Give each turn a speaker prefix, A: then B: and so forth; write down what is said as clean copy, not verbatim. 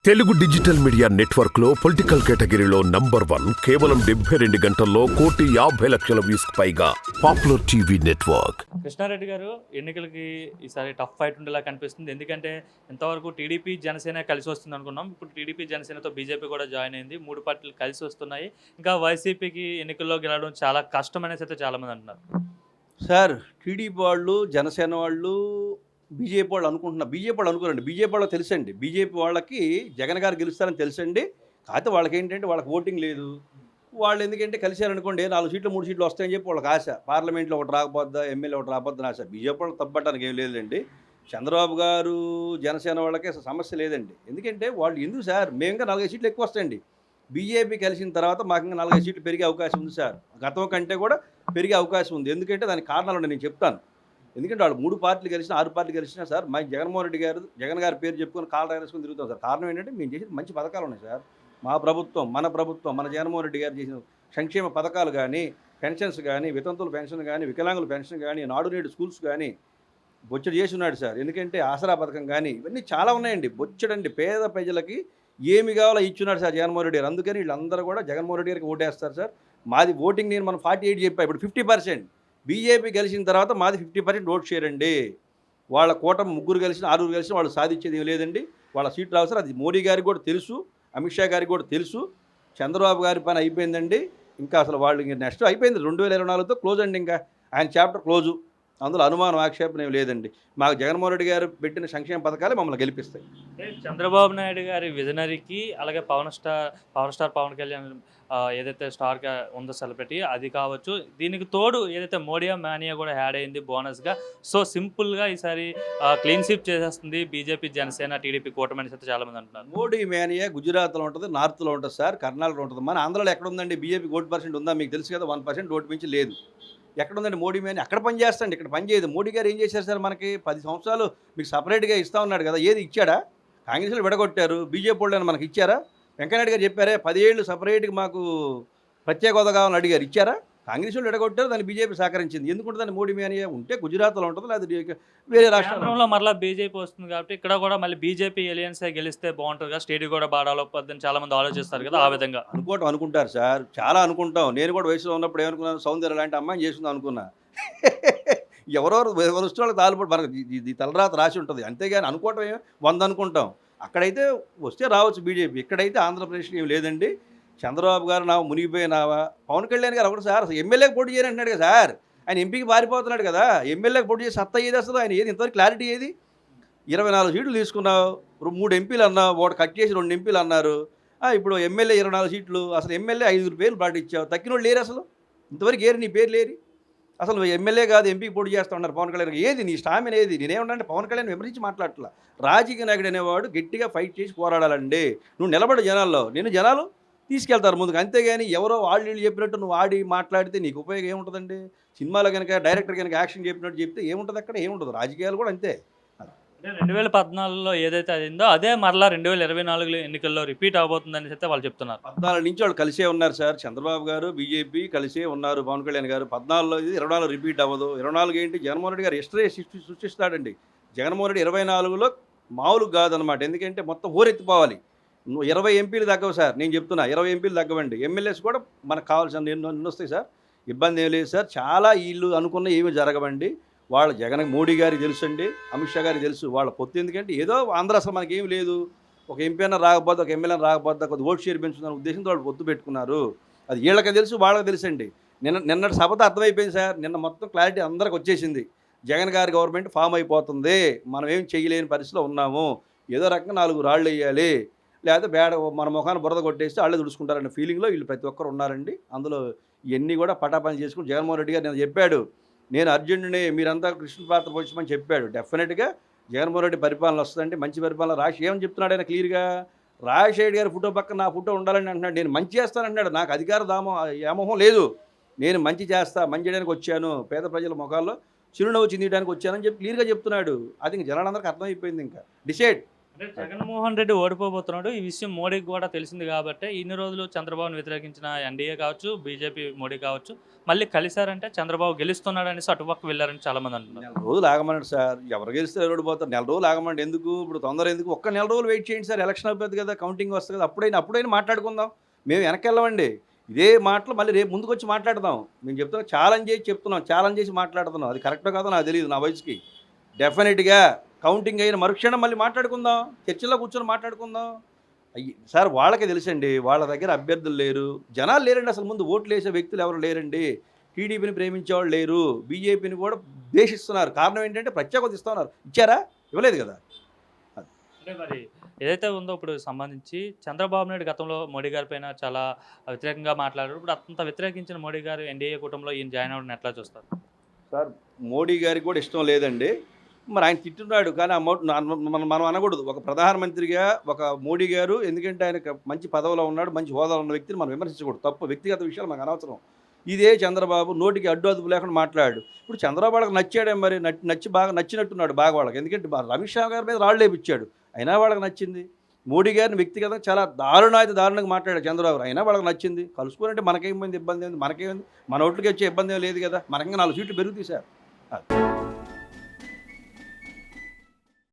A: Telugu digital media network లో political కేటగిరీలో number 1 కేవలం 72 గంటల్లో 1,50,00,000 వ్యూస్ పైగా పాపులర్ టీవీ నెట్వర్క్.
B: కృష్ణారెడ్డి గారు ఎన్నికలకి ఈసారి టఫ్ ఫైట్ ఉండేలా కనిపిస్తుంది. ఎందుకంటే ఇంతవరకు టీడీపీ జనసేన కలిసి వస్తుంది అనుకున్నాం. ఇప్పుడు టీడీపీ జనసేనతో బీజేపీ కూడా జాయిన్ అయింది. 3 పార్టీలు కలిసి వస్తున్నాయి. ఇంకా వైసీపీకి ఎన్నికల్లో గెలవడం చాలా కష్టం అనేసి అయితే చాలామంది అంటున్నారు.
C: సార్ టీడీపీ వాళ్ళు, జనసేన వాళ్ళు, బీజేపీ వాళ్ళు అనుకుంటున్నారు. బీజేపీ వాళ్ళు అనుకోరండి. బీజేపీ వాళ్ళకి తెలుసండి. బీజేపీ వాళ్ళకి జగన్ గారు గెలుస్తారని తెలుసండి. కాకపోతే వాళ్ళకి ఏంటంటే వాళ్ళకి ఓటింగ్ లేదు. వాళ్ళు ఎందుకంటే కలిశారనుకోండి 4 సీట్లు 3 సీట్లు వస్తాయని చెప్పి వాళ్ళకి ఆశ. పార్లమెంట్లో ఒకటి రాకపోద్దా, ఎమ్మెల్యే ఒకటి రాకపోద్దని ఆశ. బీజేపీ వాళ్ళు తప్పట్టడానికి ఏం లేదండి. చంద్రబాబు గారు జనసేన వాళ్ళకి అసలు సమస్య లేదండి. ఎందుకంటే వాళ్ళు ఎందుకు సార్ మేము ఇంకా 4-5 సీట్లు ఎక్కువ వస్తాయండి. బీజేపీ కలిసిన తర్వాత మాకు ఇంకా 4-5 సీట్లు పెరిగే అవకాశం ఉంది సార్. గతం కంటే కూడా పెరిగే అవకాశం ఉంది. ఎందుకంటే దానికి కారణాలు ఉన్నాయి, నేను చెప్తాను. ఎందుకంటే వాళ్ళు 3 పార్టీలు కలిసినా 6 పార్టీలు కలిసినా సార్ మా జగన్మోహన్ రెడ్డి గారు జగన్ గారి పేరు చెప్పుకొని కాళ్ళు రాసుకొని తిరుగుతాం సార్. కారణం ఏంటంటే మేము చేసిన మంచి పథకాలు ఉన్నాయి సార్. మా ప్రభుత్వం మన జగన్మోహన్ రెడ్డి గారు చేసిన సంక్షేమ పథకాలు కానీ, పెన్షన్స్ కానీ, వితంతుల పెన్షన్ కానీ, వికలాంగుల పెన్షన్ కానీ, నాడు నేడు స్కూల్స్ కానీ బొచ్చడు చేసి ఉన్నాడు సార్. ఎందుకంటే ఆసరా పథకం కానీ ఇవన్నీ చాలా ఉన్నాయండి. బొచ్చడండి పేద ప్రజలకి ఏమి కావాలో ఇచ్చున్నాడు సార్ జగన్మోహన్ రెడ్డి గారు. అందుకని వీళ్ళందరూ కూడా జగన్మోహన్ రెడ్డి గారికి ఓటేస్తారు సార్. మాది ఓటింగ్ నేను మనం 48 చెప్పా, ఇప్పుడు 50%. బీజేపీ కలిసిన తర్వాత మాది 50% ఓట్ షేర్ అండి. వాళ్ళ కూటమి 3 కలిసిన 6 కలిసిన వాళ్ళు సాధించేది ఏం లేదండి. వాళ్ళ సీట్లు రావు సార్. అది మోడీ గారికి కూడా తెలుసు, అమిత్ షా గారికి కూడా తెలుసు. చంద్రబాబు గారి పని అయిపోయిందండి. ఇంకా అసలు వాళ్ళు ఇంకా నెక్స్ట్ అయిపోయింది 2024తో క్లోజ్ అండి. ఇంకా ఆయన చాప్టర్ క్లోజు. అందులో అనుమానం ఆక్షేపణ ఏం లేదండి. మాకు జగన్మోహన్ రెడ్డి గారు పెట్టిన సంక్షేమ పథకాలే మమ్మల్ని గెలిపిస్తాయి.
B: చంద్రబాబు నాయుడు గారి విజనరీకి అలాగే పవర్ స్టార్ పవన్ కళ్యాణ్ ఏదైతే స్టార్గా ఉందో సెలబ్రిటీ అది కావచ్చు, దీనికి తోడు ఏదైతే మోడీ మానియా కూడా యాడ్ అయింది బోనస్గా. సో సింపుల్గా ఈసారి క్లీన్ స్వీప్ చేసేస్తుంది బీజేపీ జనసేన టీడీపీ కూటమి అయితే చాలామంది అంటున్నారు.
C: మోడీ మానియా గుజరాత్లో ఉంటుంది, నార్త్లో ఉంటుంది సార్, కర్ణాటకలో ఉంటుంది. మన ఆంధ్రాలో ఎక్కడ ఉందండి బీజేపీ ఓటు పర్సెంట్ ఉందా మీకు తెలుసు కదా. 1% ఓటు మించి లేదు. ఎక్కడ ఉందండి మోడీ మానియా? అక్కడ పని చేస్తాండి, ఇక్కడ పని చేయదు. మోడీ గారు ఏం చేశారు సార్? మనకి 10 సంవత్సరాలు మీకు సపరేట్గా ఇస్తా ఉన్నాడు కదా. ఏది ఇచ్చాడా? కాంగ్రెస్లో విడగొట్టారు. బీజేపీ వాళ్ళు మనకి ఇచ్చారా? వెంకయ్యనాయుడు గారు చెప్పారే 10 ఏళ్ళు సపరేట్గా మాకు ప్రత్యేక హోదా కావాలని అడిగారు, ఇచ్చారా? కాంగ్రెస్ వాళ్ళు ఎడగొట్టారు, దాన్ని బీజేపీ సహకరించింది. ఎందుకుంటుందని మోడీ మానియా ఉంటే గుజరాత్లో ఉంటుంది, లేదా వేరే రాష్ట్రంలో
B: మళ్ళీ బీజేపీ వస్తుంది కాబట్టి ఇక్కడ కూడా మళ్ళీ బీజేపీ ఎలియన్స్ గెలిస్తే బాగుంటుంది కదా, స్టేట్ కూడా బాగా డెవలప్ అవుతుందని చాలా మంది ఆలోచిస్తారు కదా. ఆ విధంగా
C: అనుకుంటారు సార్, చాలా అనుకుంటాం. నేను కూడా వయసులో ఉన్నప్పుడు ఏమనుకున్నాను, సౌందర్య లాంటి అమ్మాయిని చేసింది అనుకున్నా. ఎవరెవరు వస్తు వాళ్ళకి తాలుపడి మనకు ఇది తలరాత రాసి ఉంటుంది. అంతేగాని అనుకోవటం 100 అనుకుంటాం. అక్కడైతే వస్తే రావచ్చు బీజేపీ. ఇక్కడైతే ఆంధ్రప్రదేశ్లో ఏం లేదండి. చంద్రబాబు గారు నా మునిగిపోయినావా? పవన్ కళ్యాణ్ గారు ఒకటి సార్ ఎమ్మెల్యేకి పోటీ చేయాలంటున్నాడు కదా సార్. ఆయన ఎంపీకి పారిపోతున్నాడు కదా. ఎమ్మెల్యేకి పోటీ చేసి సత్తా ఏది అసలు? ఆయన ఏది ఇంతవరకు క్లారిటీ ఏది? 24 సీట్లు తీసుకున్నావు, 3 ఎంపీలు అన్నావు, ఒకటి కట్ చేసి 2 ఎంపీలు అన్నారు. ఇప్పుడు ఎమ్మెల్యే 24 సీట్లు. అసలు ఎమ్మెల్యే 5 పేర్లు పాటించావు, తక్కిన వాళ్ళు లేరు అసలు. ఇంతవరకు ఏరు నీ పేరు లేరు. అసలు ఎమ్మెల్యే కాదు ఎంపీకి పోటీ చేస్తూ ఉన్నారు పవన్ కళ్యాణ్. ఏది నీ స్టామినా ఏది? నేనేమన్నా పవన్ కళ్యాణ్ విమర్శించి మాట్లాడట్లా. రాజకీయ నాయకుడు అనేవాడు గట్టిగా ఫైట్ చేసి పోరాడాలండి. నువ్వు నిలబడి జనాల్లో, నేను జనాలు తీసుకెళ్తారు ముందుకు. అంతేగాని ఎవరో వాళ్ళు చెప్పినట్టు నువ్వు ఆడి మాట్లాడితే నీకు ఉపయోగం ఏముంటుందండి? సినిమాలో కనుక డైరెక్టర్ కనుక యాక్షన్ చెప్పినట్టు చెప్తే ఏముంటుంది? అక్కడ ఏముంటుంది? రాజకీయాలు కూడా అంతే.
B: 2014లో ఏదైతే అయిందో అదే మరలా 2024 ఎన్నికల్లో రిపీట్ అవబోతుందని అయితే వాళ్ళు చెప్తున్నారు.
C: 14 నుంచి వాళ్ళు కలిసే ఉన్నారు సార్. చంద్రబాబు గారు బీజేపీ కలిసే ఉన్నారు. పవన్ కళ్యాణ్ గారు 14లో ఇది 24 రిపీట్ అవ్వదు. 24 ఏంటి, జగన్మోహన్ రెడ్డి గారు హిస్టరీ సృష్టిస్తాడండి. జగన్మోహన్ రెడ్డి 24లో మామూలుగా కాదనమాట. ఎందుకంటే మొత్తం ఊరెత్తిపోవాలి. 20 ఎంపీలు తగ్గవు సార్, నేను చెప్తున్నా. 20 ఎంపీలు తగ్గవండి. ఎమ్మెల్యేస్ కూడా మనకు కావాల్సిన ఎన్ని వస్తాయి సార్, ఇబ్బంది ఏం లేదు సార్. చాలా వీళ్ళు అనుకున్న ఏమీ జరగవండి. వాళ్ళ జగన్ మోడీ గారికి తెలుసు అండి, అమిత్ షా గారికి తెలుసు వాళ్ళ పొత్తు. ఎందుకంటే ఏదో ఆంధ్ర అసలు మనకేం లేదు, ఒక ఎంపీ అయినా రాకపోతే, ఒక ఎమ్మెల్యే రాకపోతే కొద్ది ఓట్ షేర్ పెంచుతున్న ఉద్దేశంతో వాళ్ళు పొత్తు పెట్టుకున్నారు. అది వీళ్ళకి తెలుసు, వాళ్ళకి తెలుసు అండి. నిన్నటి సభతో అర్థమైపోయింది సార్. నిన్న మొత్తం క్లారిటీ అందరికి వచ్చేసింది. జగన్ గారి గవర్నమెంట్ ఫామ్ అయిపోతుంది, మనం ఏం చేయలేని పరిస్థితిలో ఉన్నాము, ఏదో రకంగా 4 రాళ్ళు వేయాలి, లేకపోతే మన ముఖాన్ని బురద కొట్టేస్తే వాళ్ళే దుడుచుకుంటారనే ఫీలింగ్లో వీళ్ళు ప్రతి ఒక్కరు ఉన్నారండి. అందులో ఇవన్నీ కూడా పటాపని చేసుకుని జగన్మోహన్ రెడ్డి గారు నేను చెప్పాడు, నేను అర్జునుడిని, మీరంతా కృష్ణ పాత్ర పోషించమని చెప్పాడు. డెఫినెట్గా జగన్మోహన్ రెడ్డి పరిపాలన వస్తుందంటే మంచి పరిపాలన. ఏమని చెప్తున్నాడు ఆయన క్లియర్గా? రాజశేఖర్ గారి ఫోటో పక్కన నా ఫోటో ఉండాలని అంటున్నాడు. నేను మంచి చేస్తానంటున్నాడు. నాకు అధికార వ్యామోహం లేదు, నేను మంచి చేస్తా, మంచి చేయడానికి వచ్చాను, పేద ప్రజల ముఖాల్లో చిరునవ్వు చిందియడానికి వచ్చానని చెప్పి క్లియర్గా చెప్తున్నాడు. అది ఇంక జనాలందరికీ అర్థమైపోయింది. ఇంకా డిసైడ్
B: అంటే జగన్మోహన్ రెడ్డి ఓడిపోబోతున్నాడు ఈ విషయం మోడీకి కూడా తెలిసింది కాబట్టి ఇన్ని రోజులు చంద్రబాబును వ్యతిరేకించిన ఎన్డీఏ కావచ్చు బీజేపీ మోడీ కావచ్చు మళ్ళీ కలిశారంటే చంద్రబాబు గెలుస్తున్నాడు అనేసి అటుపక్క వెళ్ళారని చాలా మంది అంటున్నారు.
C: నెల రోజులు ఆగమనండి సార్, ఎవరు గెలిస్తే ఎవరు ఓడిపోతారు, నెల రోజులు ఆగమండి ఎందుకు, ఇప్పుడు తొందర ఎందుకు, ఒక్క నెల రోజులు వెయిట్ చేయండి సార్, ఎలక్షన్ అయిపోతుంది కదా, కౌంటింగ్ వస్తుంది కదా, అప్పుడైనా మాట్లాడుకుందాం, మేము వెనక్కి వెళ్ళమండి, ఇదే మాటలు మళ్ళీ రేపు ముందుకు వచ్చి మాట్లాడదాం, మేము చెప్తున్నాం ఛాలెంజ్ చేసి మాట్లాడుతున్నాం, అది కరెక్టో కాదో నాకు తెలియదు, నా వయసుకి డెఫినెట్గా కౌంటింగ్ అయిన మరుక్షణం మళ్ళీ మాట్లాడుకుందాం, చర్చలో కూర్చొని మాట్లాడుకుందాం. సార్ వాళ్ళకే తెలుసండి, వాళ్ళ దగ్గర అభ్యర్థులు లేరు, జనాలు లేరండి, అసలు ముందు ఓట్లు వేసే వ్యక్తులు ఎవరు లేరండి, టీడీపీని ప్రేమించేవాళ్ళు లేరు, బీజేపీని కూడా ద్వేషిస్తున్నారు, కారణం ఏంటంటే ప్రత్యేకత ఇస్తున్నారు, ఇచ్చారా, ఇవ్వలేదు కదా.
B: అంటే మరి ఏదైతే ఉందో ఇప్పుడు సంబంధించి చంద్రబాబు నాయుడు గతంలో మోడీ గారి పైన చాలా వ్యతిరేకంగా మాట్లాడారు, ఇప్పుడు అంత వ్యతిరేకించిన మోడీ గారు ఎన్డీఏ కూటమిలో ఈయన జాయిన్ అవ్వడం ఎట్లా చూస్తారు?
C: సార్ మోడీ గారికి కూడా ఇష్టం లేదండి, మరి ఆయన తిట్టున్నాడు కానీ మనం అనకూడదు, ఒక ప్రధానమంత్రిగా ఒక మోడీ గారు, ఎందుకంటే ఆయన మంచి పదవిలో ఉన్నాడు, మంచి హోదాలో ఉన్న వ్యక్తిని మనం విమర్శించకూడదు, తప్పు, వ్యక్తిగత విషయాలు మనకు అనవసరం. ఇదే చంద్రబాబు నోటికి అడ్డు అదుపు లేకుండా మాట్లాడు, ఇప్పుడు చంద్రబాబు వాళ్ళకి నచ్చాడే, మరి బాగా నచ్చినట్టున్నాడు బాగా వాళ్ళకి, ఎందుకంటే అమిత్ షా గారి మీద రాళ్ళు లేపించాడు, అయినా వాళ్ళకి నచ్చింది. మోడీ గారిని వ్యక్తిగతంగా చాలా దారుణంగా మాట్లాడాడు చంద్రబాబు, అయినా వాళ్ళకి నచ్చింది. కలుసుకోవాలంటే మనకేమైంది, ఇబ్బంది ఏంది, మనకేమైంది, మన ఓట్లకి వచ్చే ఇబ్బంది ఏం లేదు కదా, మనకి 4 సీట్లు పెరుగుతాయి సార్.